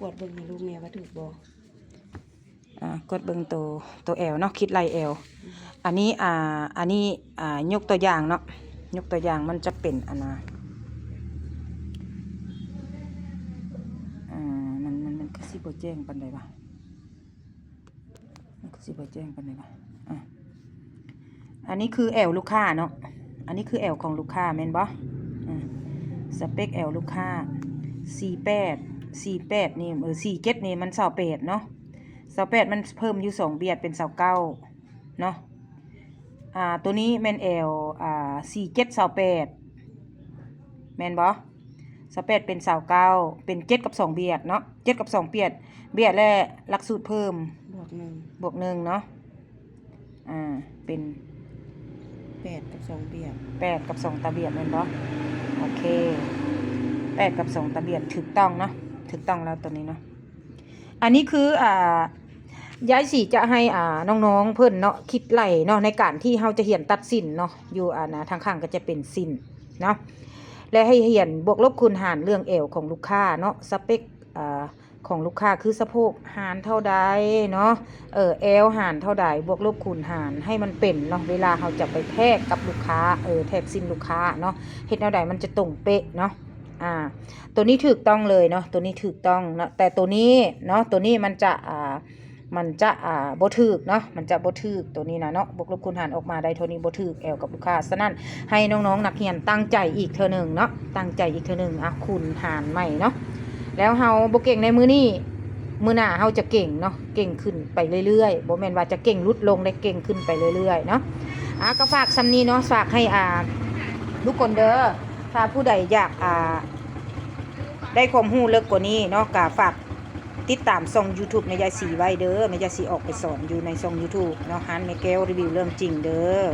กดเบิ่งให้ลูกแม่ว่าถูกบ่กดเบิ่งตัวแอลเนาะคิดไล่แอลอันนี้ยกตัวอย่างเนาะยกตัวอย่างมันจะเป็นมันก็สิบ่แจ้งปานใดวะมันก็สิบ่แจ้งปานใดวะอันนี้คือแอลลูกค้าเนาะอันนี้คือแอลของลูกค้าแม่นบ่สเปคแอลลูกค้า48นี่47นี่มัน28เนาะ28มันเพิ่มอยู่2เบียดเป็น29เนาะตัวนี้แม่น47 28แม่นบ่28เป็น29เป็น7กับ2เบียดเนาะ7กับ2เบียดและหลักสูตรเพิ่มบวก1เนาะเป็น8กับ2เบียด8กับ2ตาเบียดแม่นบ่โอเค8กับ2ตาเบียดถูกต้องเนาะถูกต้องแล้วตัวนี้เนาะอันนี้คือยายสีจะให้น้องๆเพิ่นเนาะคิดไล่เนาะในการที่เราจะเขียนตัดสินเนาะอยู่ทางข้างก็จะเป็นสินเนาะและให้เขียนบวกลบคูณหารเรื่องเอวของลูกค้าเนาะสเปคของลูกค้าคือสะโพกหารเท่าใดเนาะเอวหารเท่าใดบวกลบคูณหารให้มันเป็นเนาะเวลาเราจะไปแทกกับลูกค้าแทกสินลูกค้าเนาะเฮ็ดแนวใดมันจะตรงเป๊ะเนาะตัวนี้ถูกต้องเลยเนาะตัวนี้ถูกต้องเนาะแต่ตัวนี้เนาะตัวนี้มันจะบ่ถูกเนาะมันจะบ่ถูกตัวนี้นะเนาะบวกลบคูณหารออกมาได้เท่านี้บ่ถูกแอลกับลูกค้าฉะนั้นให้น้องๆนักเรียนตั้งใจอีกเทื่อนึงเนาะตั้งใจอีกเทื่อนึงคูณหารใหม่เนาะแล้วเฮาบ่เก่งในมื้อนี้มื้อหน้าเฮาจะเก่งเนาะเก่งขึ้นไปเรื่อยๆบ่แม่นว่าจะเก่งลดลงได้เก่งขึ้นไปเรื่อยๆเนาะก็ฝากซำนี้เนาะฝากให้ทุกคนเด้อถ้าผู้ใดอยากได้ความรู้ลึกกว่านี้เนาะก็ฝากติดตามช่อง YouTube ในยายสีไว้เด้อในยายสีออกไปสอนอยู่ในช่อง YouTube เนาะฮันแม่แก้วรีวิวเรื่องจริงเด้อ